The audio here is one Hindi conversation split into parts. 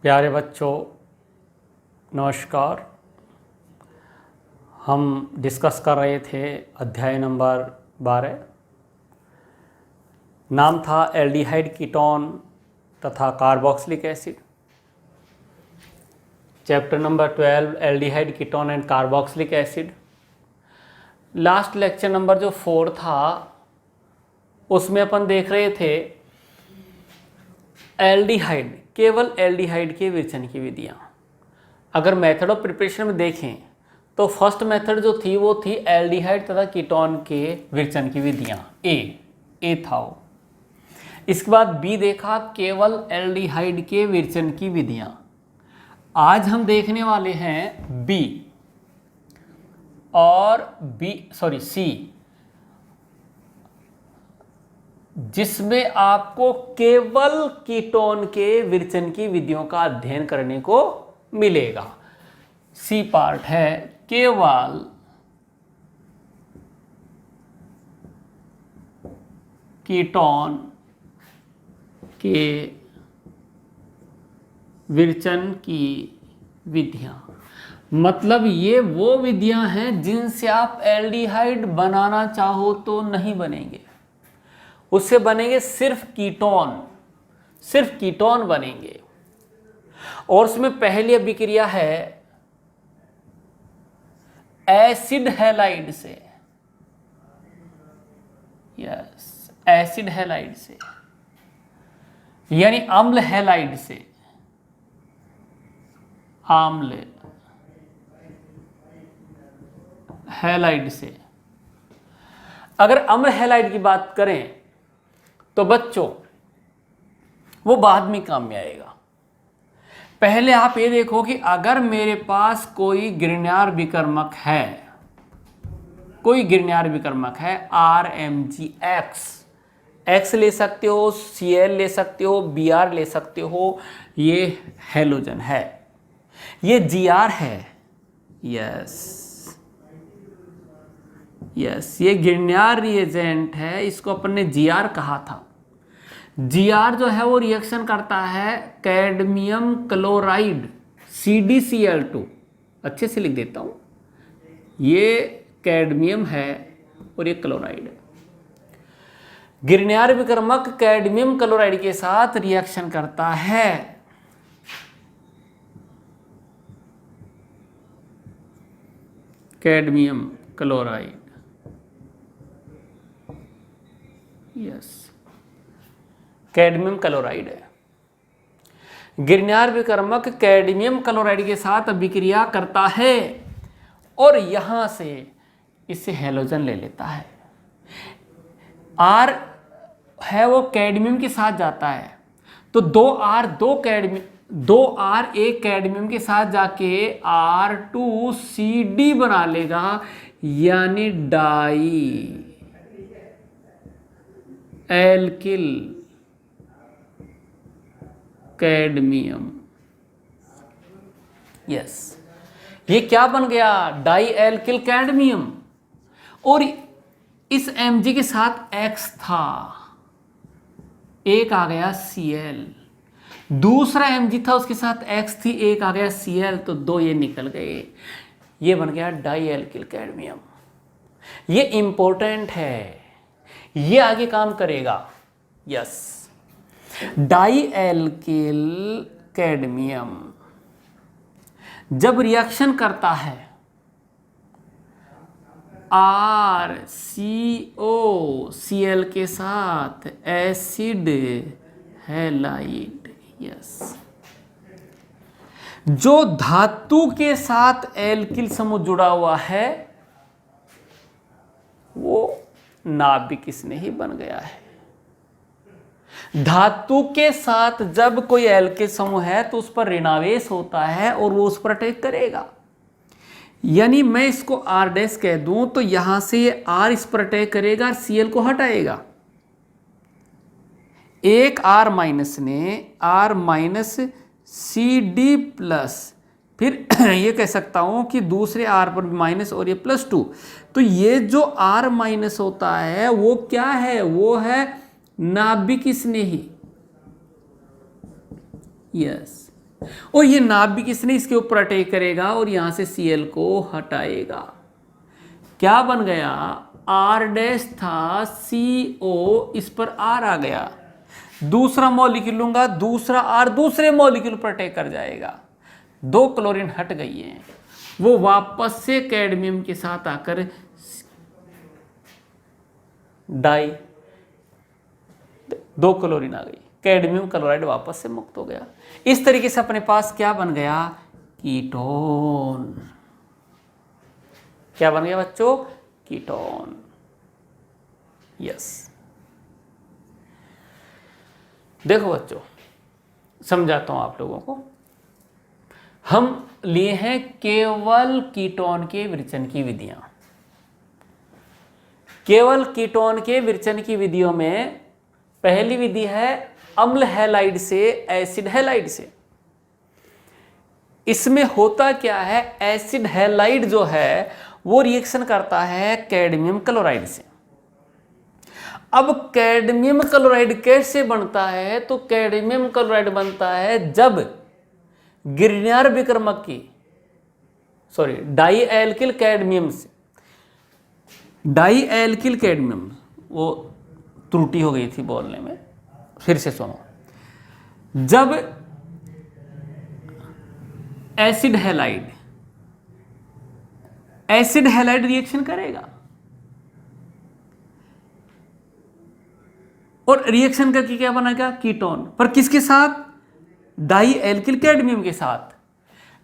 प्यारे बच्चों, नमस्कार। हम डिस्कस कर रहे थे अध्याय नंबर 12। नाम था एल्डिहाइड कीटोन तथा carboxylic acid. Chapter number 12 aldehyde ketone and carboxylic acid. Last lecture number जो 4 था उसमें अपन देख रहे थे एल्डिहाइड, केवल एल्डिहाइड के विरचन की विधियाँ। अगर मेथड ऑफ प्रिपरेशन में देखें तो फर्स्ट मेथड जो थी वो थी एल्डिहाइड तथा कीटोन के विरचन की विधियाँ, ए था वो। इसके बाद बी देखा केवल एल्डिहाइड के विरचन की विधियाँ। आज हम देखने वाले हैं बी और सी, जिसमें आपको केवल कीटोन के विरचन की विधियों का अध्ययन करने को मिलेगा। सी पार्ट है केवल कीटोन के विरचन की विधियां। मतलब ये वो विधियां हैं जिनसे आप एल्डिहाइड बनाना चाहो तो नहीं बनेंगे, उससे बनेंगे सिर्फ कीटोन बनेंगे। और उसमें पहली अभिक्रिया है एसिड हैलाइड से। यस, एसिड हैलाइड से यानी अम्ल हैलाइड से। अम्ल हैलाइड से। अगर अम्ल हैलाइड की बात करें तो बच्चों वो बाद में काम में आएगा। पहले आप ये देखो कि अगर मेरे पास कोई गिरण्यार विकर्मक है, RMgX, X ले सकते हो, Cl ले सकते हो, Br ले सकते हो, ये हेलोजन है, ये Gr है। यस, ये गिरण्यार रिएजेंट है, इसको अपन ने Gr कहा था। Gr जो है वो रिएक्शन करता है कैडमियम क्लोराइड CdCl2। अच्छे से लिख देता हूं, ये कैडमियम है और ये क्लोराइड है। गिरण्यार विकर्मक कैडमियम क्लोराइड के साथ रिएक्शन करता है। Cadmium chloride, yes, cadmium chloride है। गिरण्यार विकर्मक कैडमियम क्लोराइड के साथ अभिक्रिया करता है और यहां से इससे हेलोजन ले लेता है। R है वो कैडमियम के साथ जाता है, तो 2R एक कैडमियम के साथ जाके R2CD बना लेगा, यानी डाई एल्किल कैडमियम। यस, ये क्या बन गया? Dialkyl cadmium. और इस Mg के साथ X था, एक आ गया Cl। दूसरा Mg था, उसके साथ X थी, एक आ गया Cl, तो दो ये निकल गए, ये बन गया डाई एल्किल कैडमियम। ये इंपॉर्टेंट है, ये आगे काम करेगा। यस, डाई एल्किल कैडमियम जब रिएक्शन करता है RCOCl के साथ एसिड हैलाइड, यस, जो धातु के साथ एल्किल समूह जुड़ा हुआ है वो नाभिक इसने ही बन गया है। धातु के साथ जब कोई एल्किल समूह है तो उस पर ऋणावेश होता है और वो उस पर अटैक करेगा। यानी मैं इसको R डैश कह दूं तो यहां से ये R इस पर अटैक करेगा और Cl को हटाएगा। एक R माइनस ने R माइनस CD प्लस, फिर ये कह सकता हूं कि दूसरे R पर भी माइनस और ये +2, तो ये जो R माइनस होता है वो क्या है? वो है नाभिक स्नेही। यस, और ये नाभिक किसने इसके ऊपर अटैक करेगा और यहां से Cl को हटाएगा। क्या बन गया, R डैश था, CO इस पर R आ गया, दूसरा मॉलिक्यूल लूंगा, दूसरा R दूसरे मॉलिक्यूल पर अटैक कर जाएगा, 2 क्लोरीन हट गई है, वो वापस से कैडमियम के साथ आकर डाई, 2 क्लोरीन आ गई, कैडमियम क्लोराइड वापस से मुक्त हो गया। इस तरीके से अपने पास क्या बन गया, कीटोन। क्या बन गया बच्चों, कीटोन। यस, देखो बच्चों समझाता हूं आप लोगों को। हम लिए हैं केवल कीटोन के विरचन की विधियां। केवल कीटोन के विरचन की विधियों में पहली विधि है अम्ल हैलाइड से एसिड हैलाइड से। इसमें होता क्या है, एसिड हैलाइड जो है वो रिएक्शन करता है कैडमियम क्लोराइड से। अब कैडमियम क्लोराइड कैसे बनता है, तो कैडमियम क्लोराइड बनता है जब गिरनियर विक्रमक की डाई एल्किल कैडमियम से, डाई एल्किल कैडमियम, वो त्रुटि हो गई थी बोलने में, फिर से सुनो। जब एसिड हैलाइड रिएक्शन करेगा और रिएक्शन करके क्या बनेगा, कीटोन, पर किसके साथ, डाई एल्किल कैडमियम के साथ।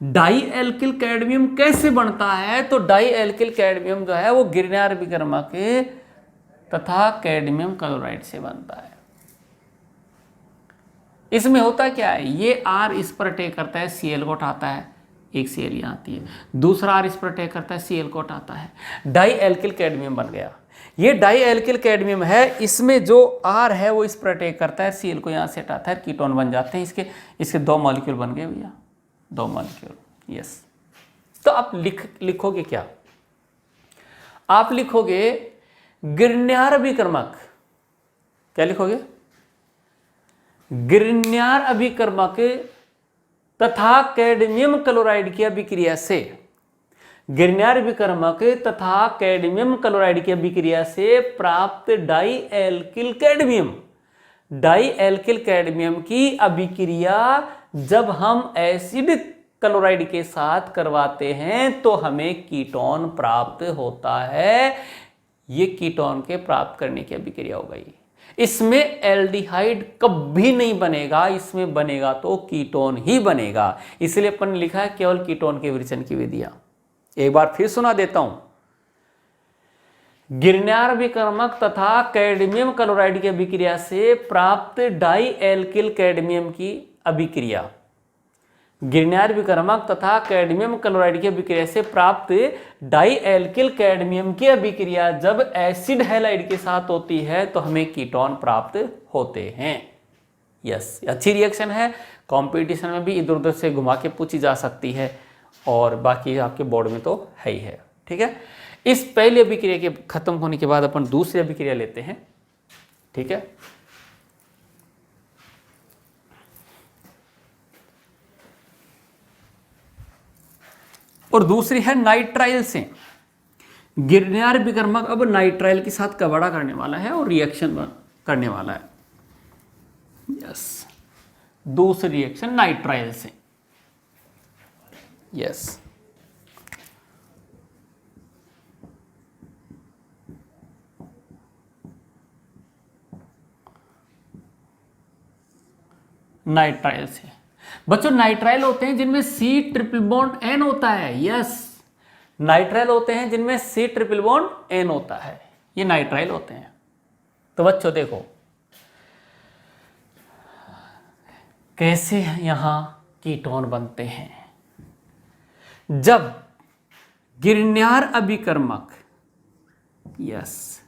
डाई एल्किल कैडमियम कैसे बनता है, तो डाई एल्किल कैडमियम जो है वो गिरनियर विक्रमक तथा कैडमियम क्लोराइड से बनता है। इसमें होता क्या है, ये R इस पर अटैक करता है, Cl को उठाता है, एक Cl यहाँ आती है, दूसरा R इस पर अटैक करता है, Cl को उठाता है, डाई एल्किल कैडमियम बन गया। ये डाई एल्किल कैडमियम है, इसमें जो R है वो इस पर अटैक करता है, Cl को यहाँ से हटाता है, कीटोन बन जाते हैं। इसके 2 मॉलिक्यूल बन गए भैया, 2 मॉलिक्यूल। यस, तो आप लिखोगे क्या, आप लिखोगे गिरनियर अभिकर्मक। क्या लिखोगे, गिरनियर अभिकर्मक तथा कैडमियम क्लोराइड की अभिक्रिया से, गिरनियर अभिकर्मक तथा कैडमियम क्लोराइड की अभिक्रिया से प्राप्त dialkyl cadmium, dialkyl cadmium की अभिक्रिया जब हम एसिड क्लोराइड के साथ करवाते हैं तो हमें कीटोन प्राप्त होता है। ये कीटोन के प्राप्त करने की अभिक्रिया हो गई। इसमें एल्डिहाइड कभी नहीं बनेगा, इसमें बनेगा तो कीटोन ही बनेगा। इसलिए अपन ने लिखा है केवल कीटोन के विरचन की विधियां। एक बार फिर सुना देता हूं, गिरनियर विक्रमक तथा कैडमियम क्लोराइड की अभिक्रिया से प्राप्त डाई एल्किल कैडमियम की अभिक्रिया, गिरनियर विक्रमक तथा कैडमियम क्लोराइड की अभिक्रिया से प्राप्त डाई एल्किल कैडमियम की अभिक्रिया जब एसिड हैलाइड के साथ होती है तो हमें कीटोन प्राप्त होते हैं। यस, अच्छी रिएक्शन है, कंपटीशन में भी इधर उधर से घुमा के पूछी जा सकती है और बाकी आपके बोर्ड में तो है ही है। ठीक है, इस पहली अभिक्रिया के खत्म होने के बाद अपन दूसरी अभिक्रिया लेते हैं। ठीक है, और दूसरी है नाइट्राइल से। गिरनियर विक्रमक अब नाइट्राइल के साथ कबाड़ा करने वाला है और रिएक्शन करने वाला है। यस, दूसरी रिएक्शन नाइट्राइल से। यस, नाइट्राइल से। बच्चों नाइट्राइल होते हैं जिनमें C ट्रिपल बॉन्ड N होता है। यस, नाइट्राइल होते हैं जिनमें C ट्रिपल बॉन्ड N होता है, ये नाइट्राइल होते हैं। तो बच्चों देखो कैसे यहां कीटोन बनते हैं। जब गिरनियर अभिकर्मक, यस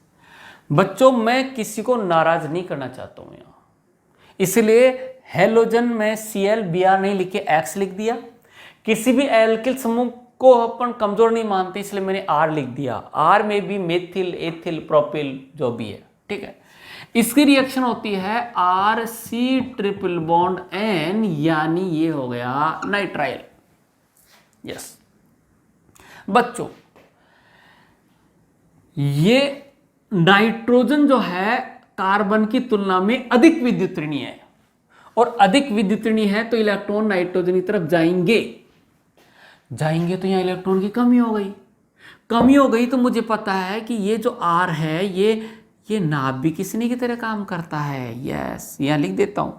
बच्चों मैं किसी को नाराज नहीं करना चाहता हूं यहां, इसलिए हेलोजन में Cl Br नहीं लिख के X लिख दिया। किसी भी एल्किल समूह को अपन कमजोर नहीं मानते इसलिए मैंने R लिख दिया। R में भी मेथिल, एथिल, प्रोपिल जो भी है। ठीक है, इसकी रिएक्शन होती है RC ट्रिपल बॉन्ड N, यानी ये हो गया नाइट्राइल। यस बच्चों, ये नाइट्रोजन जो है कार्बन की तुलना में अधिक विद्युतऋणीय है, और अधिक विद्युतऋणीय है तो इलेक्ट्रॉन नाइट्रोजन की तरफ जाएंगे तो यहां इलेक्ट्रॉन की कमी हो गई तो मुझे पता है कि ये जो R है ये नाभिक स्नेही की तरह काम करता है। यस, यहां लिख देता हूं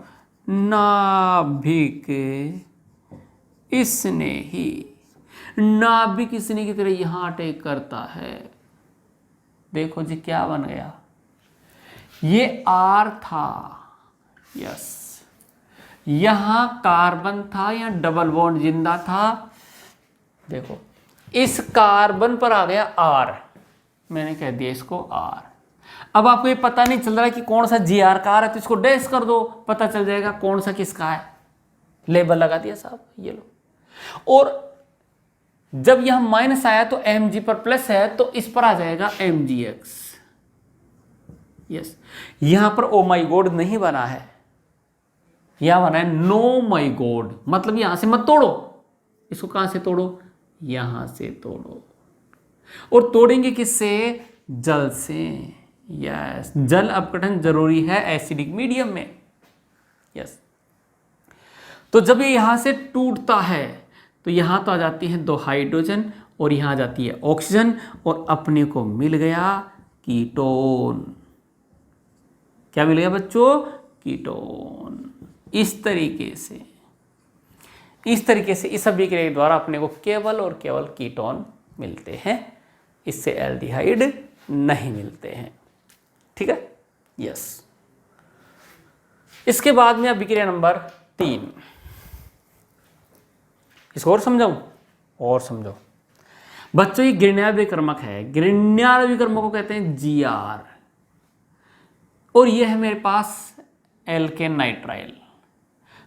नाभिक स्नेही, नाभिक स्नेही की तरह यहां अटैक करता है। देखो जी क्या बन गया, ये R था, यस, यहां कार्बन था, यहां डबल बॉन्ड जिंदा था। देखो इस कार्बन पर आ गया R, मैंने कह दिया इसको R। अब आपको ये पता नहीं चल रहा कि कौन सा Gr का है, तो इसको डैश कर दो, पता चल जाएगा कौन सा किसका है। लेबल लगा दिया साहब, ये लो। और जब यहां माइनस आया तो Mg पर प्लस है, तो इस पर आ जाएगा Mgx। यस, यहां पर ओ माई गॉड नहीं बना है, यहां बना है नो माई गॉड, मतलब यहां से मत तोड़ो, इसको कहां से तोड़ो, यहां से तोड़ो। और तोड़ेंगे किससे, जल से। यस, जल अपघटन जरूरी है एसिडिक मीडियम में। यस, तो जब ये यहां से टूटता है तो यहां तो आ जाती है 2 हाइड्रोजन और यहां आ जाती है ऑक्सीजन, और अपने को मिल गया कीटोन। क्या मिल गया बच्चों, कीटोन। इस तरीके से इस अभिक्रिया के द्वारा अपने को केवल और केवल कीटोन मिलते हैं, इससे एल्डिहाइड नहीं मिलते हैं। ठीक है, यस। इसके बाद में अभिक्रिया नंबर 3, इसको और समझो बच्चों। ये ग्रीन्याभिक्रमक है, ग्रीन्याभिक्रमक को कहते हैं Gr, और ये है मेरे पास एल्केन नाइट्राइल।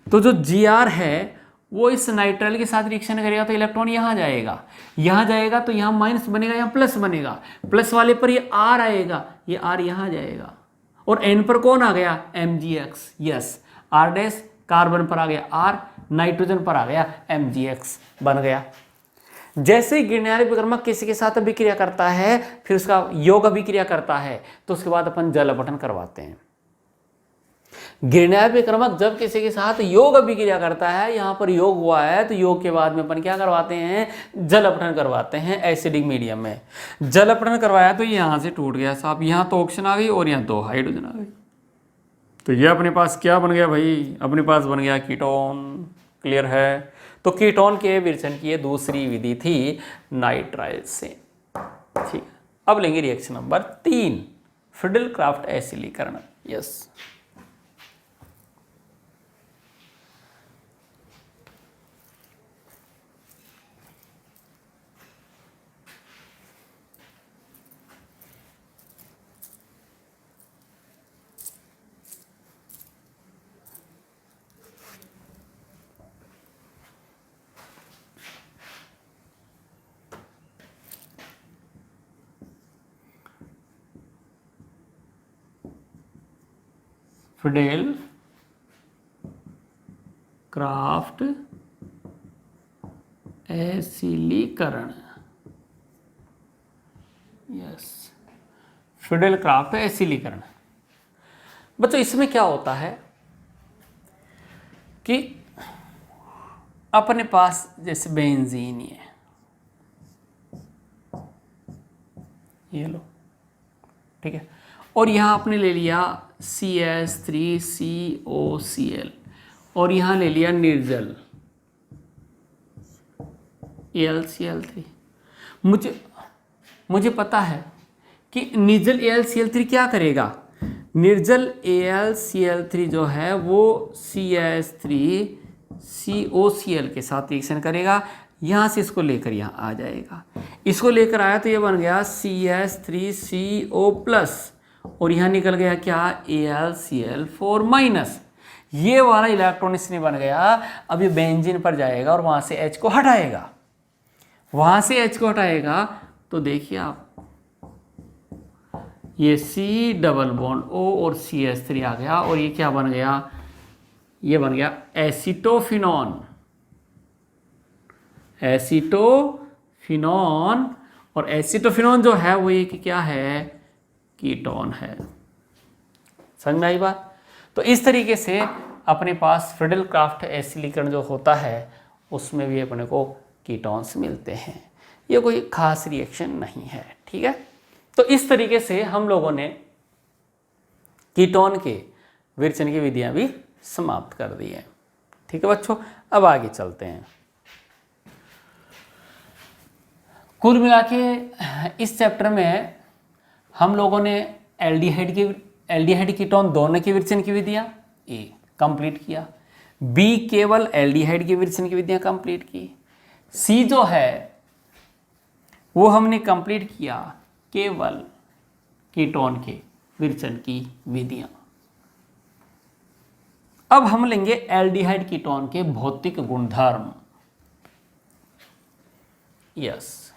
तो जो Gr है वो इस नाइट्राइल के साथ रिएक्शन करेगा तो इलेक्ट्रॉन यहां जाएगा तो यहां माइनस बनेगा, यहां प्लस बनेगा, प्लस वाले पर ये R आएगा, ये R यहां जाएगा, और N पर कौन आ गया, Mgx। Yes, R dash carbon पर आ गया R, नाइट्रोजन पर आ गया Mgx, बन गया। जैसे ही ग्रीन्याभिक्रमक किसी के साथ अभिक्रिया करता है, फिर उसका योग अभिक्रिया करता है, तो उसके बाद अपन जल अपघटन करवाते हैं। ग्रीन्याभिक्रमक जब किसी के साथ योग अभिक्रिया करता है, यहां पर योग हुआ है, तो योग के बाद में अपन क्या करवाते हैं, जल अपघटन करवाते हैं एसिडिक मीडियम में। जल अपघटन करवाया तो यहां से टूट गया साहब, यहां तो ऑक्सीजन आ गई और यहां 2 हाइड्रोजन आ गई, तो ये अपने पास क्या बन गया भाई, अपने पास बन गया कीटोन। क्लियर है, तो कीटोन के विरचन की ये दूसरी विधि थी नाइट्राइल से। ठीक, अब लेंगे रिएक्शन नंबर 3, फिडेल क्राफ्ट एसिलीकरण। यस, फिडेल क्राफ्ट एसिलीकरण। यस, फिडेल क्राफ्ट एसिलीकरण। बच्चों इसमें क्या होता है कि अपने पास जैसे बेंजीन है, ये लो, ठीक है, और यहां आपने ले लिया CH3COCl, और यहां ले लिया निर्जल AlCl3। मुझे पता है कि निर्जल AlCl3 क्या करेगा, निर्जल AlCl3 जो है वो CH3COCl के साथ रिएक्शन करेगा, यहां से इसको लेकर यहां आ जाएगा, इसको लेकर आया तो ये बन गया CH3CO+, और यहां निकल गया क्या, AlCl4-। ये वाला इलेक्ट्रॉन इसने बन गया। अब ये बेंजीन पर जाएगा और वहां से H को हटाएगा, तो देखिए आप ये सी डबल बॉन्ड O और CH3 आ गया, और ये क्या बन गया, ये बन गया एसीटोफिनॉन। एसीटोफिनॉन, और एसीटोफिनॉन जो है वो एक क्या है, कीटोन है। समझ में आई बात। तो इस तरीके से अपने पास फ्रिडल-क्राफ्ट एसिडीकरण जो होता है उसमें भी अपने को कीटोन्स मिलते हैं। ये कोई खास रिएक्शन नहीं है, ठीक है। तो इस तरीके से हम लोगों ने कीटोन के विरचन की विधियां भी समाप्त कर दी है, ठीक है बच्चों। अब आगे चलते हैं। कुल मिला के इस चैप्टर में हम लोगों ने एल्डिहाइड कीटोन दोनों की विरचन की विधियां ए कंप्लीट किया, बी केवल एल्डिहाइड की विरचन की विधियां कंप्लीट की, सी जो है वो हमने कंप्लीट किया केवल कीटोन के विरचन की विधियां। अब हम लेंगे एल्डिहाइड कीटोन के भौतिक गुणधर्म। यस,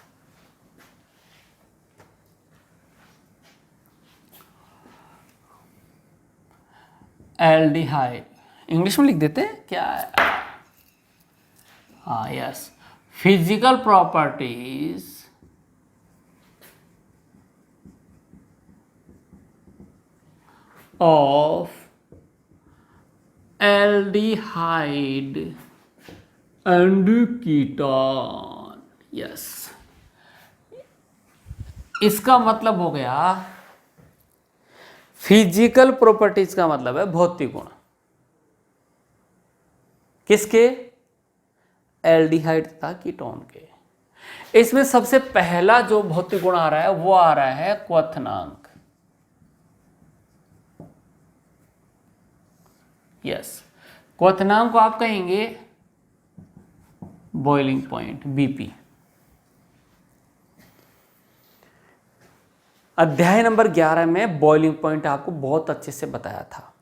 एल्डिहाइड इंग्लिश में लिख देते हैं क्या है, हाँ yes, physical properties of aldehyde and ketone. Yes, इसका मतलब हो गया, फिजिकल प्रॉपर्टीज का मतलब है भौतिक गुण। किसके, एल्डिहाइड तथा कीटोन के। इसमें सबसे पहला जो भौतिक गुण आ रहा है वो आ रहा है क्वथनांक। यस, क्वथनांक को आप कहेंगे बॉइलिंग पॉइंट, बीपी। अध्याय नंबर 11 में बॉइलिंग पॉइंट आपको बहुत अच्छे से बताया था।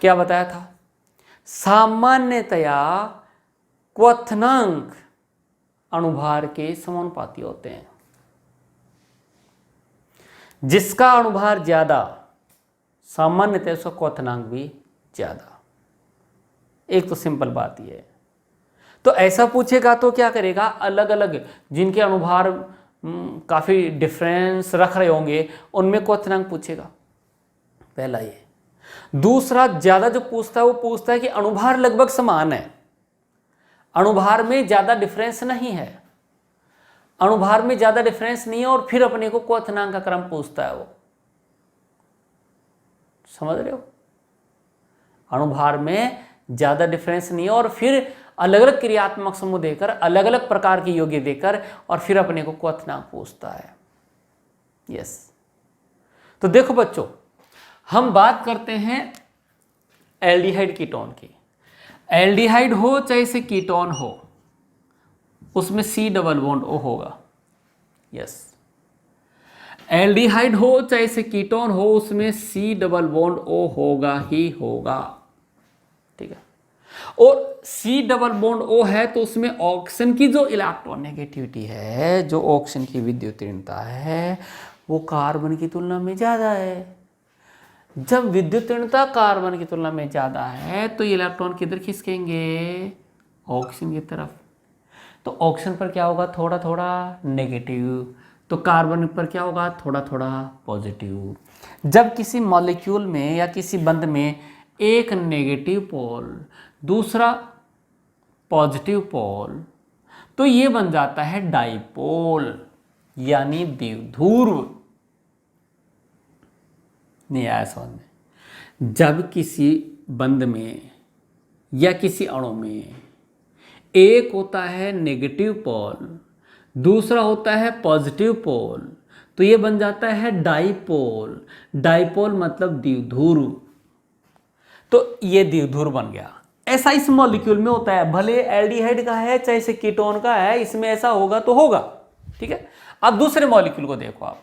क्या बताया था, सामान्यतया क्वथनांक अणुभार के समानुपाती होते हैं। जिसका अणुभार ज्यादा सामान्यतः उसका क्वथनांक भी ज्यादा। एक तो सिंपल बात यह है। तो ऐसा पूछेगा तो क्या करेगा, अलग अलग जिनके अणुभार काफी डिफरेंस रख रहे होंगे उनमें क्वथनांक पूछेगा, पहला ये। दूसरा ज्यादा जो पूछता है वो पूछता है कि अणुभार लगभग समान है, अणुभार में ज्यादा डिफरेंस नहीं है, अणुभार में ज्यादा डिफरेंस नहीं है, और फिर अपने को क्वथनांक का क्रम पूछता है वो। समझ रहे हो, अणुभार में ज्यादा डिफरेंस नहीं है और फिर अलग अलग क्रियात्मक समूह देकर, अलग अलग प्रकार के यौगिक देकर, और फिर अपने को क्वथनांक पूछता है। यस, तो देखो बच्चों, हम बात करते हैं एल्डिहाइड कीटोन की। एल्डिहाइड हो चाहे से कीटोन हो, उसमें C डबल बॉन्ड O होगा। यस, एल्डिहाइड हो चाहे से कीटोन हो, उसमें C डबल बॉन्ड O होगा ही होगा, ठीक है। और C डबल बॉन्ड O है तो उसमें ऑक्सीजन की जो इलेक्ट्रोनेगेटिविटी है, जो ऑक्सीजन की विद्युतीनता है, वो कार्बन की तुलना में ज्यादा है। जब विद्युतीनता कार्बन की तुलना में ज्यादा है तो इलेक्ट्रॉन किधर खिसकेंगे, ऑक्सीजन की तरफ। तो ऑक्सीजन पर क्या होगा, थोड़ा थोड़ा नेगेटिव, तो कार्बन पर क्या होगा, थोड़ा थोड़ा पॉजिटिव। जब किसी मॉलिक्यूल में या किसी बंध में एक नेगेटिव पोल दूसरा पॉजिटिव पोल, तो ये बन जाता है डाइपोल, यानी द्विध्रुव। नहीं आया समझ में। जब किसी बंध में या किसी अणु में एक होता है नेगेटिव पोल, दूसरा होता है पॉजिटिव पोल, तो ये बन जाता है डाइपोल। डाइपोल मतलब द्विध्रुव, तो ये द्विध्रुव बन गया। ऐसा इस मॉलिक्यूल में होता है, भले एल्डिहाइड का है चाहे से कीटोन का है, इसमें ऐसा होगा तो होगा, ठीक है। अब दूसरे मॉलिक्यूल को देखो आप,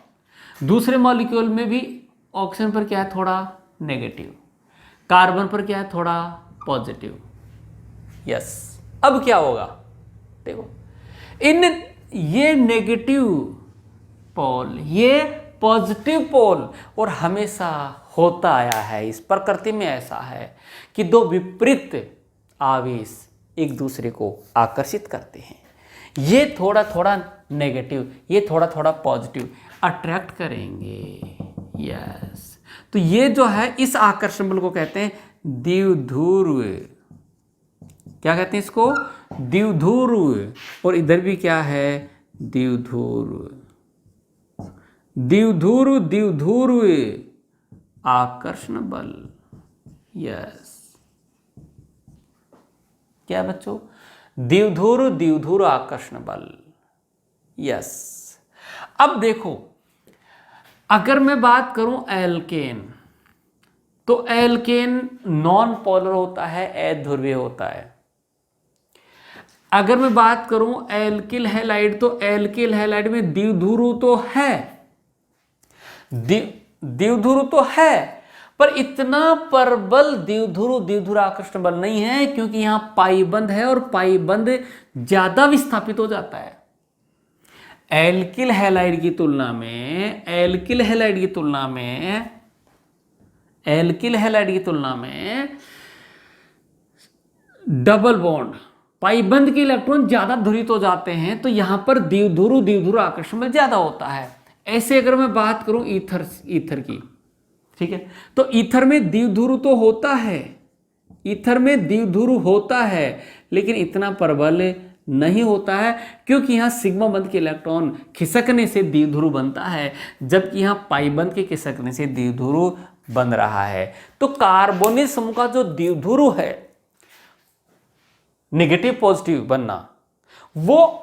दूसरे मॉलिक्यूल में भी ऑक्सीजन पर क्या है, थोड़ा नेगेटिव, कार्बन पर क्या है, थोड़ा पॉजिटिव। यस, अब क्या होगा, देखो इन ये नेगेटिव पोल, ये पॉजिटिव पोल, और हमेशा होता आया है, इस प्रकृति में ऐसा है कि दो विपरीत आवेश एक दूसरे को आकर्षित करते हैं। ये थोड़ा थोड़ा नेगेटिव, ये थोड़ा थोड़ा पॉजिटिव अट्रैक्ट करेंगे। यस, तो ये जो है इस आकर्षण बल को कहते हैं द्विध्रुव। क्या कहते हैं इसको? द्विध्रुव। और इधर भी क्या है? द्विध्रुव। द्विध्रुव, द्विध्रुव आकर्षण बल। यस, क्या बच्चों? द्विध्रुव, द्विध्रुव आकर्षण बल। यस, अब देखो, अगर मैं बात करूं एल्केन, तो एल्केन नॉन पोलर होता है, अध्रुवीय होता है। अगर मैं बात करूं एल्किल हैलाइड, तो एल्किल हैलाइड में द्विध्रुव तो है, द्विध्रुव तो है, पर इतना प्रबल द्विध्रुव आकर्षण बल नहीं है, क्योंकि यहां पाईबंद है और पाईबंद ज्यादा विस्थापित हो जाता है। एल्किल हैलाइड की तुलना में, एल्किल हैलाइड की तुलना में, एल्किल हैलाइड की तुलना में डबल बॉन्ड पाईबंद के इलेक्ट्रॉन ज्यादा ध्रुवित हो जाते हैं, तो यहां पर द्विध्रुव आकर्षण बल ज्यादा होता है। ऐसे अगर मैं बात करूं ईथर की, ठीक है, तो ईथर में द्विध्रुव तो होता है, ईथर में द्विध्रुव होता है, लेकिन इतना प्रबल नहीं होता है, क्योंकि यहां सिग्मा बंध के इलेक्ट्रॉन खिसकने से द्विध्रुव बनता है, जबकि यहां पाईबंध के खिसकने से द्विध्रुव बन रहा है। तो कार्बोनिल समूह का जो द्विध्रुव है, नेगेटिव पॉजिटिव बनना, वो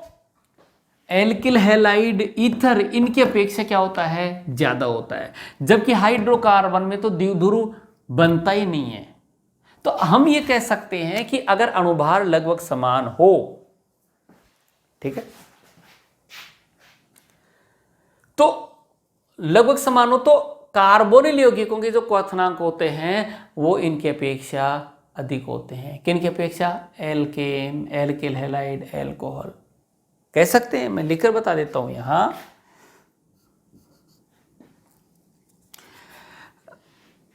एल्किल हैलाइड ईथर इनकी अपेक्षा क्या होता है? ज्यादा होता है, जबकि हाइड्रोकार्बन में तो द्विध्रुव बनता ही नहीं है। तो हम ये कह सकते हैं कि अगर अणुभार लगभग समान हो, ठीक है, तो लगभग समान हो, तो कार्बोनिल यौगिकों के जो क्वथनांक होते हैं वो इनकी अपेक्षा अधिक होते हैं। किनकी अपेक्षा? एल्केन, एल्किल हैलाइड, एल्कोहल कह सकते हैं। मैं लिखकर बता देता हूं यहां,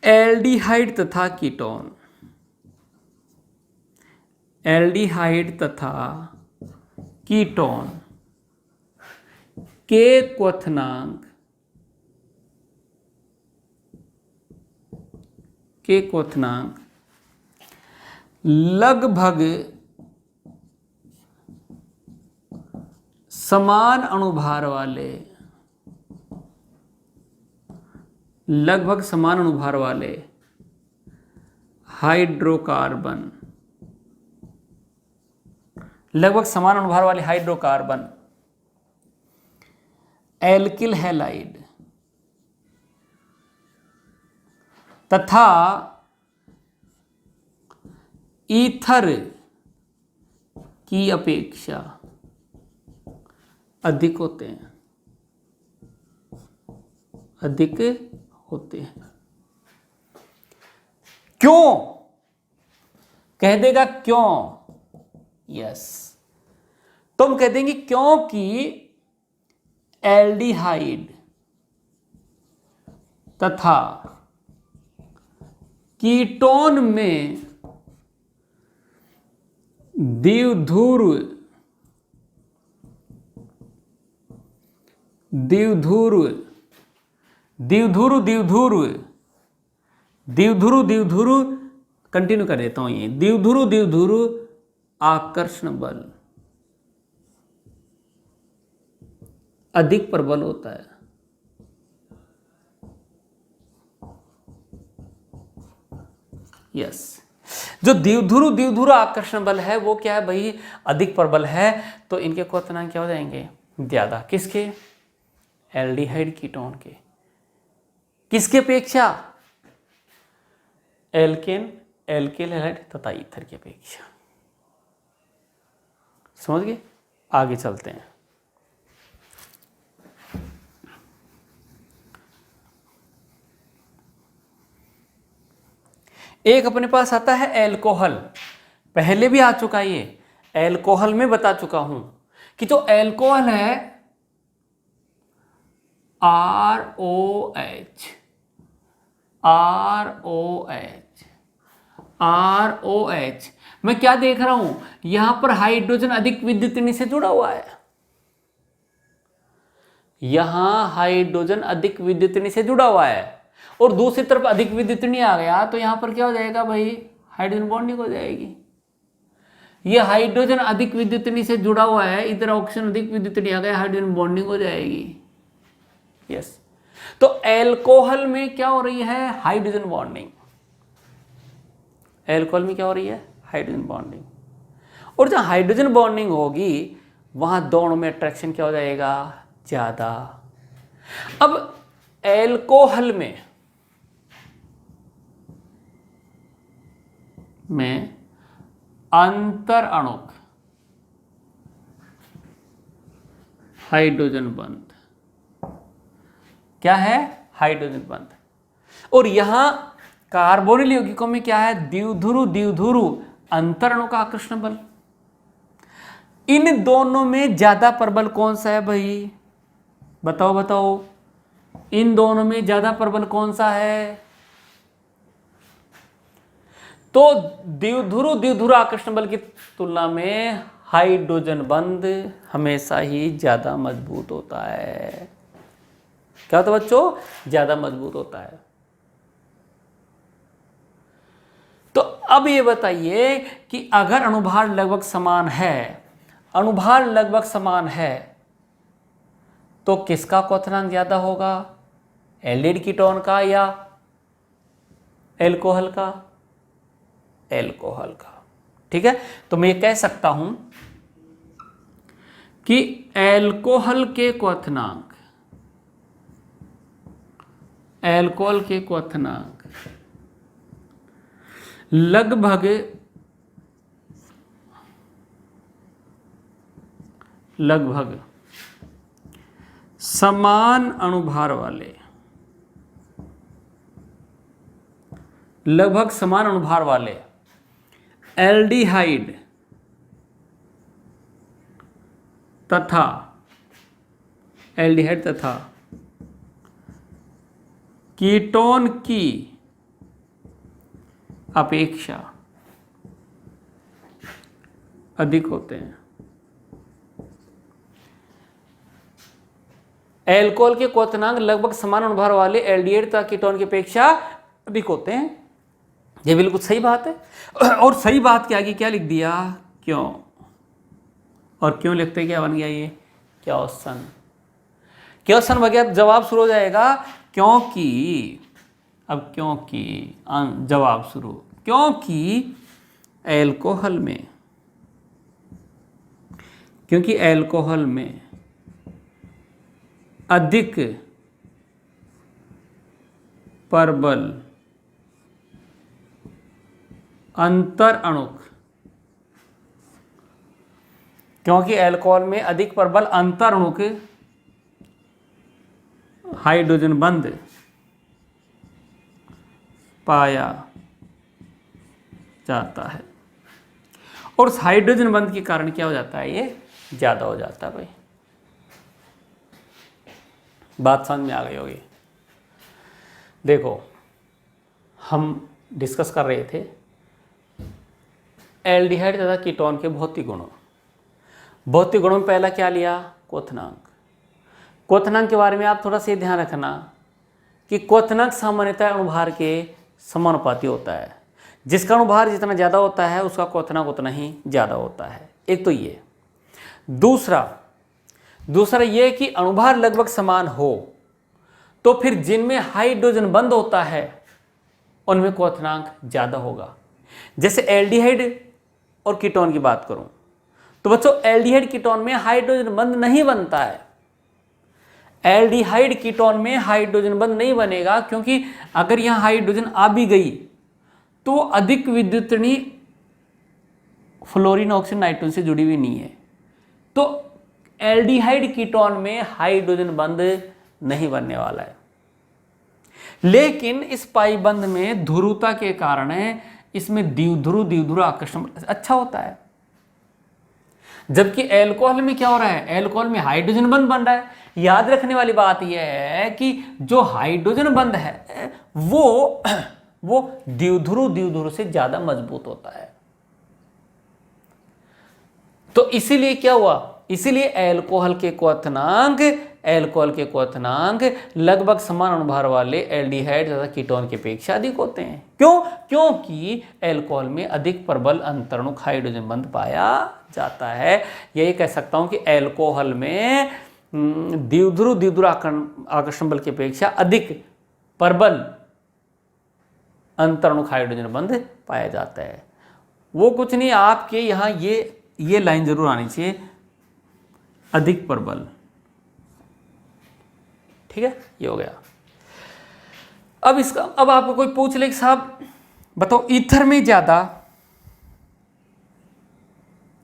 एल्डिहाइड तथा कीटोन, एल्डिहाइड तथा कीटोन के क्वथनांक लगभग समान अणुभार वाले, लगभग समान अणुभार वाले हाइड्रोकार्बन, लगभग समान अणुभार वाले हाइड्रोकार्बन, एल्किल हैलाइड तथा ईथर की अपेक्षा अधिक होते हैं, अधिक होते हैं। क्यों? कह देगा क्यों? यस, तो हम कह देंगे क्योंकि एल्डिहाइड तथा कीटोन में द्विध्रुव कंटिन्यू कर देता हूं, ये द्विध्रुव आकर्षण बल अधिक प्रबल होता है। यस, जो द्विध्रुव आकर्षण बल है वो क्या है भाई? अधिक प्रबल है, तो इनके क्वथनांक क्या हो जाएंगे? ज्यादा। किसके? एल्डिहाइड कीटोन के। किसके अपेक्षा? एल्केन, एल्किल हैलाइड तथा ईथर की अपेक्षा। समझ गए? आगे चलते हैं। एक अपने पास आता है एल्कोहल, पहले भी आ चुका है ये, एल्कोहल में बता चुका हूं कि जो एल्कोहल है ROH, ROH, ROH। मैं क्या देख रहा हूं, यहां पर हाइड्रोजन अधिक विद्युतनी से जुड़ा हुआ है, यहां हाइड्रोजन अधिक विद्युतनी से जुड़ा हुआ है, और दूसरी तरफ अधिक विद्युतनी आ गया तो यहां पर क्या हो जाएगा भाई, हाइड्रोजन बॉन्डिंग हो जाएगी। ये हाइड्रोजन अधिक विद्युतनी से जुड़ा हुआ है, इधर ऑक्सीजन अधिक विद्युतनी आ गया, हाइड्रोजन बॉन्डिंग हो जाएगी। यस, तो एल्कोहल में क्या हो रही है, हाइड्रोजन बॉन्डिंग। एल्कोहल में क्या हो रही है, हाइड्रोजन बॉन्डिंग। और जहां हाइड्रोजन बॉन्डिंग होगी वहां दोनों में अट्रैक्शन क्या हो जाएगा, ज्यादा। अब एल्कोहल में अंतर अणुक हाइड्रोजन बंध, क्या है, हाइड्रोजन बंध। और यहां कार्बोनिल यौगिकों में क्या है, द्विध्रुव द्विध्रुव अंतर अणु का आकर्षण बल। इन दोनों में ज्यादा प्रबल कौन सा है भाई, बताओ बताओ, इन दोनों में ज्यादा प्रबल कौन सा है, तो द्विध्रुव द्विध्रुव आकर्षण बल की तुलना में हाइड्रोजन बंध हमेशा ही ज्यादा मजबूत होता है। क्या होता है बच्चों, ज्यादा मजबूत होता है। तो अब ये बताइए कि अगर अणुभार लगभग समान है, अणुभार लगभग समान है, तो किसका क्वथनांक ज्यादा होगा, एल्डिहाइड कीटोन का या एल्कोहल का, एल्कोहल का। ठीक है, तो मैं ये कह सकता हूं कि एल्कोहल के क्वथनांक, एल्कोहल के क्वथनांक लगभग समान अणुभार वाले, लगभग समान अणुभार वाले एल्डिहाइड तथा कीटोन की अपेक्षा अधिक होते हैं। एल्कोहल के क्वथनांक लगभग समान अणुभार वाले एल्डिहाइड तथा कीटोन की अपेक्षा अधिक होते हैं। ये बिल्कुल सही बात है। और सही बात के आगे क्या लिख दिया, क्यों, और क्यों लिखते क्या बन गया ये, क्वेश्चन। क्वेश्चन वगैरह जवाब शुरू हो जाएगा, क्योंकि, अब क्योंकि जवाब शुरू, क्योंकि एल्कोहल में अधिक प्रबल अंतर अणुक, क्योंकि एल्कोहल में अधिक प्रबल अंतर अणुक हाइड्रोजन बंध पाया जाता है, और उस हाइड्रोजन बंध के कारण क्या हो जाता है, ये ज्यादा हो जाता है। भाई बात समझ में आ गई होगी। देखो हम डिस्कस कर रहे थे एल्डिहाइड तथा कीटोन के भौतिक गुणों। भौतिक गुणों में पहला क्या लिया, क्वथनांक। क्वथनांक के बारे में आप थोड़ा सा ध्यान रखना कि क्वथनांक सामान्यतः अणुभार के समानुपाती होता है। जिसका अणुभार जितना ज़्यादा होता है उसका क्वथनांक उतना ही ज़्यादा होता है। एक तो ये, दूसरा ये कि अणुभार लगभग समान हो तो फिर जिनमें हाइड्रोजन बंध होता है उनमें क्वथनांक ज़्यादा होगा। जैसे एल्डिहाइड और कीटोन की बात करूं तो बच्चों एल्डिहाइड कीटोन में हाइड्रोजन बंध नहीं बनता है। एल्डिहाइड कीटोन में हाइड्रोजन बंध नहीं बनेगा क्योंकि अगर यहां हाइड्रोजन आ भी गई तो वो अधिक विद्युतनी फ्लोरीन ऑक्सीजन नाइट्रोजन से जुड़ी हुई नहीं है। तो एल्डिहाइड कीटोन में हाइड्रोजन बंध नहीं बनने वाला है। लेकिन इस पाई बंध में ध्रुवता के कारण इसमें द्विध्रुव आकर्षण अच्छा होता है। जबकि एल्कोहल में क्या हो रहा है, एल्कोहल में हाइड्रोजन बंध बन रहा है। याद रखने वाली बात यह है कि जो हाइड्रोजन बंध है वो द्विध्रुव से ज्यादा मजबूत होता है। तो इसीलिए क्या हुआ, इसीलिए एल्कोहल के क्वथनांक लगभग समान अनुभार वाले एल्डिहाइड तथा कीटोन की अपेक्षा अधिक होते हैं। क्यों? क्योंकि एल्कोहल में अधिक प्रबल अंतरणुक हाइड्रोजन बंध पाया जाता है। यही कह सकता हूं कि एल्कोहल में द्विध्रुव आकर्षण बल की अपेक्षा अधिक प्रबल अंतरणुक हाइड्रोजन बंध पाया जाता है। वो कुछ नहीं, आपके यहां ये लाइन जरूर आनी चाहिए, अधिक प्रबल। ठीक है, ये हो गया। अब आपको कोई पूछ ले कि साहब बताओ ईथर में ज्यादा,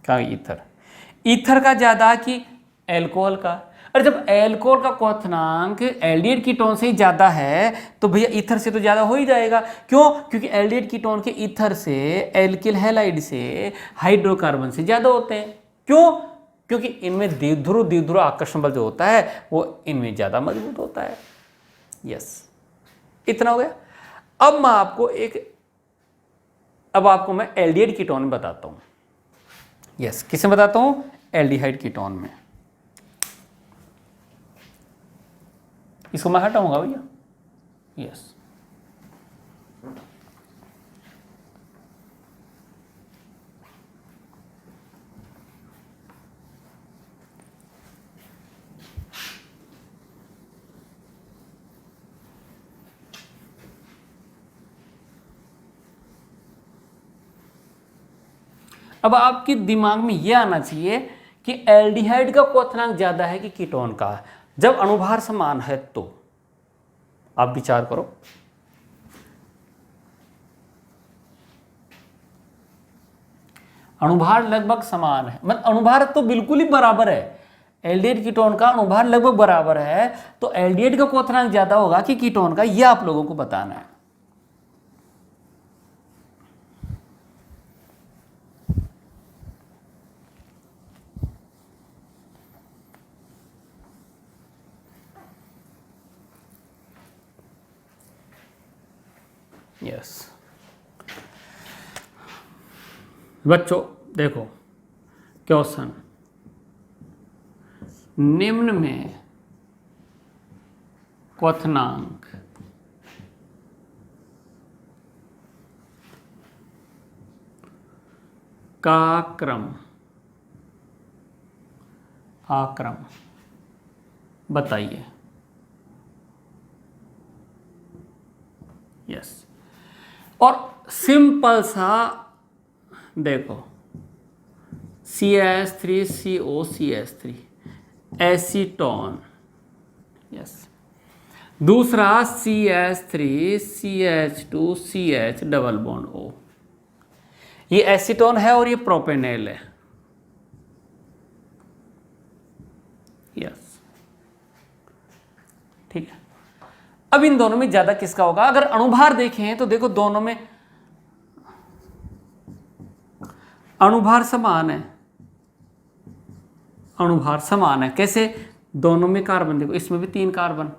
क्या ईथर का ज्यादा कि एल्कोहल का? अरे जब एल्कोहल का क्वथनांक एल्डिहाइड कीटोन से ही ज्यादा है तो भैया ईथर से तो ज्यादा हो ही जाएगा। क्यों? क्योंकि एल्डिहाइड कीटोन के ईथर से, एल्किल हैलाइड से, हाइड्रोकार्बन से ज्यादा होते हैं। क्यों? क्योंकि इनमें द्विध्रुव आकर्षण बल जो होता है वो इनमें ज्यादा मजबूत होता है। यस, इतना हो गया। अब आपको मैं एल्डिहाइड कीटोन में बताता हूं। यस, किसे बताता हूं? एल्डिहाइड कीटोन में। इसको मैं हटाऊंगा भैया। यस, अब आपके दिमाग में यह आना चाहिए कि एल्डिहाइड का क्वथनांक ज्यादा है कि कीटोन का। जब अणुभार समान है तो आप विचार करो, अणुभार लगभग समान है, मतलब अणुभार तो बिल्कुल ही बराबर है। एल्डिहाइड कीटोन का अणुभार लगभग बराबर है, तो एल्डिहाइड का क्वथनांक ज्यादा होगा कि कीटोन का, यह आप लोगों को बताना है। यस बच्चों देखो क्वेश्चन, निम्न में क्वथनांक का आक्रम बताइए। यस, और सिंपल सा देखो, CH3COCH3 एसीटोन। यस, दूसरा CH3CH2CH डबल बॉन्ड O, ये एसीटोन है और ये प्रोपेनेल है। यस, ठीक है। अब इन दोनों में ज्यादा किसका होगा? अगर अणुभार देखें तो देखो दोनों में अणुभार समान है, अणुभार समान है। कैसे? दोनों में कार्बन देखो, इसमें भी 3 कार्बन,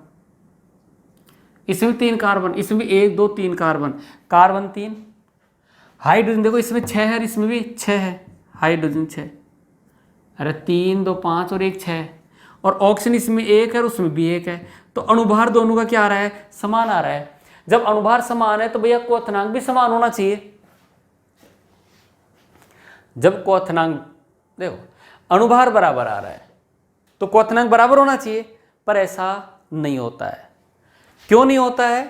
इसमें भी 3 कार्बन, इसमें भी 1 2 3 कार्बन, कार्बन 3। हाइड्रोजन देखो, इसमें 6 है, इसमें भी 6 है, हाइड्रोजन 6। अरे 3 2 5 और 1 6, और ऑक्सीजन इसमें 1 है और उसमें भी 1 है। तो अणुभार दोनों का क्या आ रहा है? समान आ रहा है। जब अणुभार समान है तो भैया क्वथनांक भी समान होना चाहिए। जब क्वथनांक देखो अणुभार बराबर आ रहा है तो क्वथनांक बराबर होना चाहिए, पर ऐसा नहीं होता है। क्यों नहीं होता है?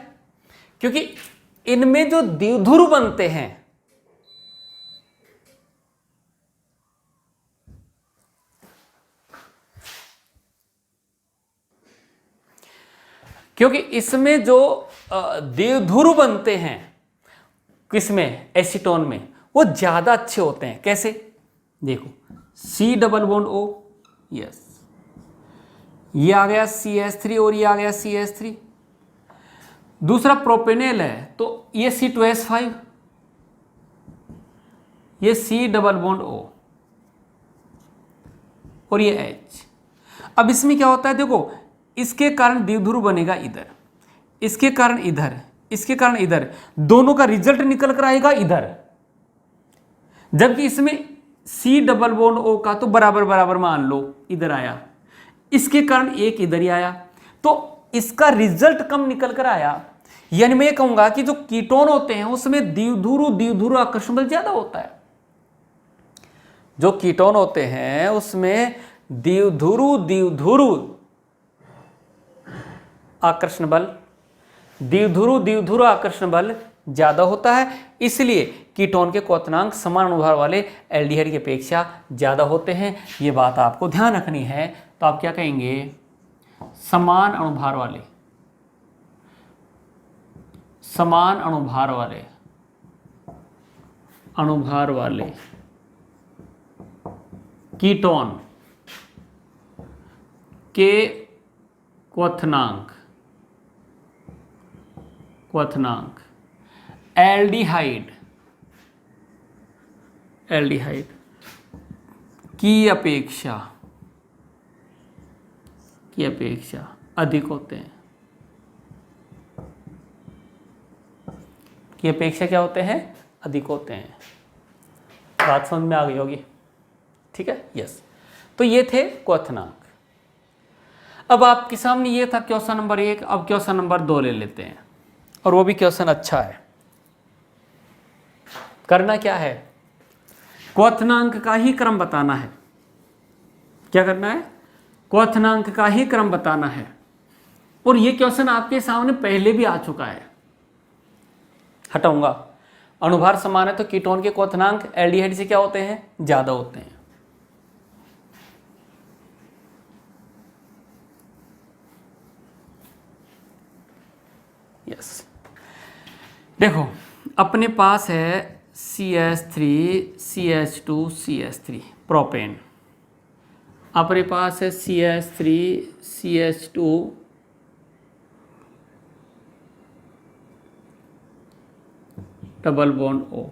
क्योंकि इनमें जो द्विध्रुव बनते हैं, क्योंकि इसमें जो द्विध्रुव बनते हैं, किसमें? एसीटोन में, वो ज्यादा अच्छे होते हैं। कैसे? देखो C double bond O, yes, ये आ गया CH3 और ये आ गया CH3। दूसरा प्रोपेनेल है तो ये C2H5, ये C डबल बॉन्ड O। और ये H। अब इसमें क्या होता है, देखो इसके कारण द्विध्रुव बनेगा इधर, इसके कारण इधर, इसके कारण इधर, दोनों का रिजल्ट निकल कर आएगा इधर। जबकि इसमें C डबल बॉन्ड O का तो बराबर बराबर मान लो इधर आया, इसके कारण एक इधर ही आया, तो इसका रिजल्ट कम निकल कर आया। यानी मैं ये कहूंगा कि जो कीटोन होते हैं उसमें द्विध्रुव आकर्षण बल ज्यादा होता है। जो कीटोन होते हैं उसमें द्विध्रुव आकर्षण बल, द्विध्रुव आकर्षण बल ज्यादा होता है, इसलिए कीटोन के क्वथनांक समान अनुभार वाले एल्डिहाइड की अपेक्षा ज्यादा होते हैं। ये बात आपको ध्यान रखनी है। तो आप क्या कहेंगे, समान अनुभार वाले, समान अनुभार वाले कीटोन के क्वथनांक एल्डिहाइड की अपेक्षा अधिक होते हैं, की अपेक्षा क्या होते हैं, अधिक होते हैं। बात समझ में आ गई होगी, ठीक है, यस। तो ये थे क्वथनांक। अब आपके सामने ये था क्वेश्चन नंबर 1, अब क्वेश्चन नंबर 2 ले लेते हैं, और वो भी क्वेश्चन अच्छा है। करना क्या है, क्वथनांक का ही क्रम बताना है। क्या करना है, क्वथनांक का ही क्रम बताना है। और ये क्वेश्चन आपके सामने पहले भी आ चुका है, हटाऊंगा। अनुभार समान है तो कीटोन के क्वथनांक एल्डिहाइड से क्या होते हैं, ज्यादा होते हैं। यस, देखो अपने पास है CH3 CH2 CH3 प्रोपेन, अपने पास है CH3 CH2 double bond O,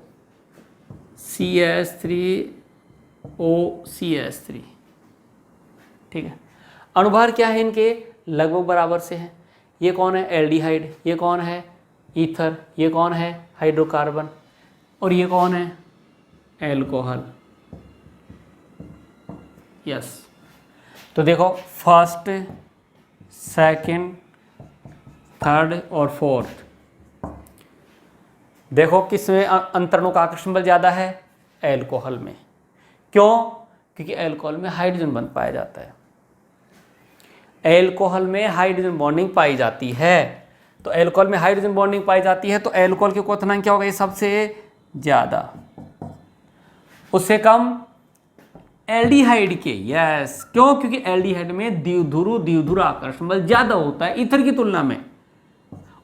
CH3 O CH3, ठीक है। अनुभार क्या है इनके, लगभग बराबर से हैं। ये कौन है, एल्डिहाइड, ये कौन है, ईथर, ये कौन है, हाइड्रोकार्बन, और ये कौन है, एल्कोहल। यस, तो देखो फर्स्ट, सेकंड, थर्ड और फोर्थ, देखो किसमें अंतरणों का आकर्षण बल ज्यादा है, एल्कोहल में। क्यों, क्योंकि एल्कोहल में हाइड्रोजन बंध पाया जाता है, एल्कोहल में हाइड्रोजन बॉन्डिंग पाई जाती है। तो एल्कोहल में हाइड्रोजन बॉन्डिंग पाई जाती है तो एल्कोहल के क्वथनांक क्या होगा, ये सबसे ज्यादा, उससे कम एल्डिहाइड के। यस, क्यों, क्योंकि एल्डिहाइड में द्विध्रुव आकर्षण बल ज्यादा होता है ईथर की तुलना में।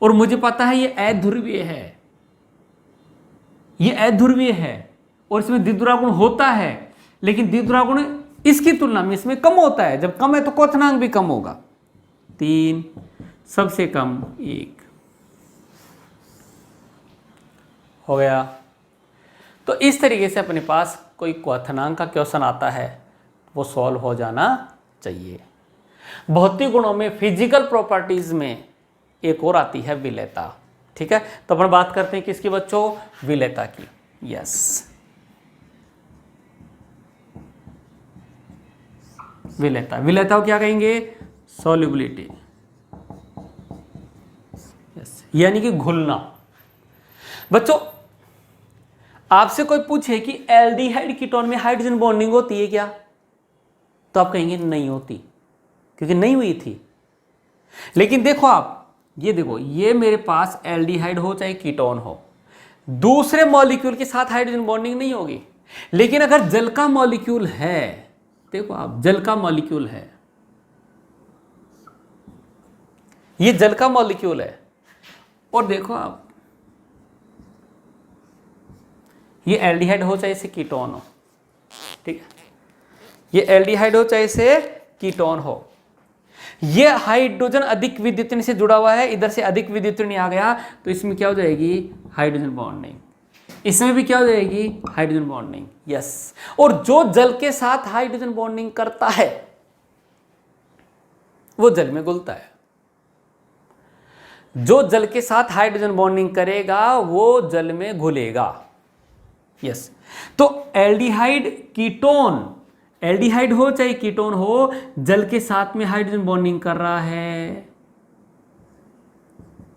और मुझे पता है ये अध्रुवीय है, ये अध्रुवीय है, और इसमें द्विध्रुवागुण होता है, लेकिन द्विध्रुवागुण इसकी तुलना में इसमें कम होता है। जब कम है तो क्वथनांक भी कम होगा। 3, सबसे कम 1 हो गया। तो इस तरीके से अपने पास कोई क्वथनांक का क्वेश्चन आता है वो सॉल्व हो जाना चाहिए। भौतिक गुणों में, फिजिकल प्रॉपर्टीज में एक और आती है विलेयता, ठीक है। तो अपन बात करते हैं किसकी बच्चों, विलेयता की। यस, विलेयता को क्या कहेंगे, सॉल्युबिलिटी। यस, यानी कि घुलना। बच्चों आपसे कोई पूछे कि एल्डिहाइड कीटोन में हाइड्रोजन बॉन्डिंग होती है क्या, तो आप कहेंगे नहीं होती, क्योंकि नहीं हुई थी। लेकिन देखो आप, ये देखो, ये मेरे पास एल्डिहाइड हो चाहे कीटोन हो, दूसरे मॉलिक्यूल के साथ हाइड्रोजन बॉन्डिंग नहीं होगी। लेकिन अगर जल का मॉलिक्यूल है, देखो आप, जल का मॉलिक्यूल है, ये जल का मॉलिक्यूल है, और देखो आप, ये एल्डिहाइड हो चाहे इसे कीटोन हो, ठीक है, ये एल्डिहाइड हो चाहे इसे कीटोन हो, ये हाइड्रोजन अधिक विद्युतीन से जुड़ा हुआ है, इधर से अधिक विद्युतीन आ गया तो इसमें क्या हो जाएगी, हाइड्रोजन बॉन्डिंग। इसमें भी क्या हो जाएगी, हाइड्रोजन बॉन्डिंग, यस। और जो जल के साथ हाइड्रोजन बॉन्डिंग करता है वो जल में घुलता है, जो जल के साथ हाइड्रोजन बॉन्डिंग करेगा वो जल में घुलेगा, यस। तो एल्डिहाइड कीटोन, एल्डिहाइड हो चाहे कीटोन हो, जल के साथ में हाइड्रोजन बॉन्डिंग कर रहा है,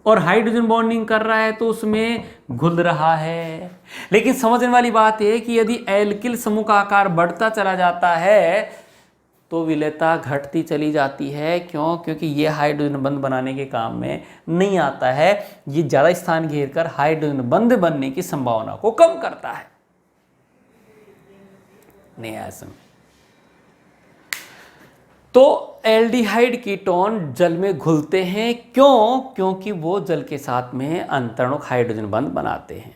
और हाइड्रोजन बॉन्डिंग कर रहा है तो उसमें घुल रहा है। लेकिन समझने वाली बात है कि यदि एल्किल समूह का आकार बढ़ता चला जाता है तो विलेयता घटती चली जाती है। क्यों? क्योंकि ये हाइड्रोजन बंध बनाने के काम में नहीं आता है, ये ज़्यादा स्थान घेरकर हाइड्रोजन बंध बनने की संभावना को कम करता है। नहीं ऐसा, तो एल्डिहाइड कीटोन जल में घुलते हैं, क्यों? क्योंकि वो जल के साथ में अंतरणुक हाइड्रोजन बंध बनाते हैं।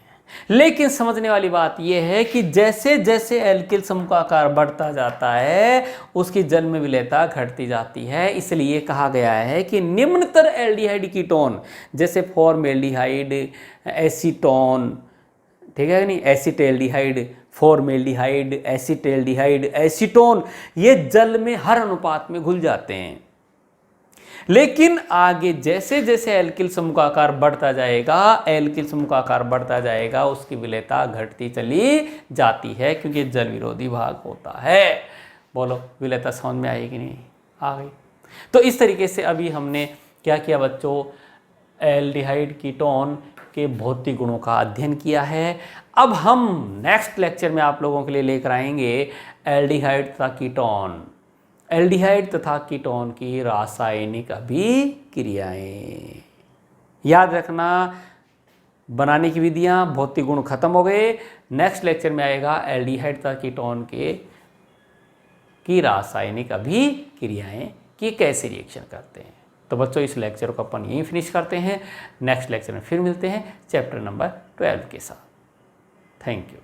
लेकिन समझने वाली बात यह है कि जैसे जैसे एल्किल समूह का आकार बढ़ता जाता है उसकी जल में विलेयता घटती जाती है। इसलिए कहा गया है कि निम्नतर एल्डिहाइड कीटोन जैसे फॉर्मेल्डिहाइड, एसीटोन, ठीक है नहीं, एसिटेल्डिहाइड, फॉर्मेल्डिहाइड, एसिटेल्डिहाइड, एसीटोन, ये जल में हर अनुपात में घुल जाते हैं। लेकिन आगे जैसे जैसे एल्किल समूह का आकार बढ़ता जाएगा, एल्किल समूह का आकार बढ़ता जाएगा, उसकी विलेयता घटती चली जाती है, क्योंकि जल विरोधी भाग होता है। बोलो विलेयता समझ में आई कि नहीं? आ गई। तो इस तरीके से अभी हमने क्या किया बच्चों, एल्डिहाइड कीटोन के भौतिक गुणों का अध्ययन किया है। अब हम नेक्स्ट लेक्चर में आप लोगों के लिए लेकर आएंगे एल्डिहाइड तथा कीटोन, एल्डिहाइड तथा कीटोन की रासायनिक अभिक्रियाएं। याद रखना, बनाने की विधियां, भौतिक गुण खत्म हो गए। नेक्स्ट लेक्चर में आएगा एल्डिहाइड तथा कीटोन की रासायनिक अभिक्रियाएं कि कैसे रिएक्शन करते हैं। तो बच्चों इस लेक्चर को अपन यहीं फिनिश करते हैं। नेक्स्ट लेक्चर में फिर मिलते हैं चैप्टर नंबर 12 के साथ। Thank you.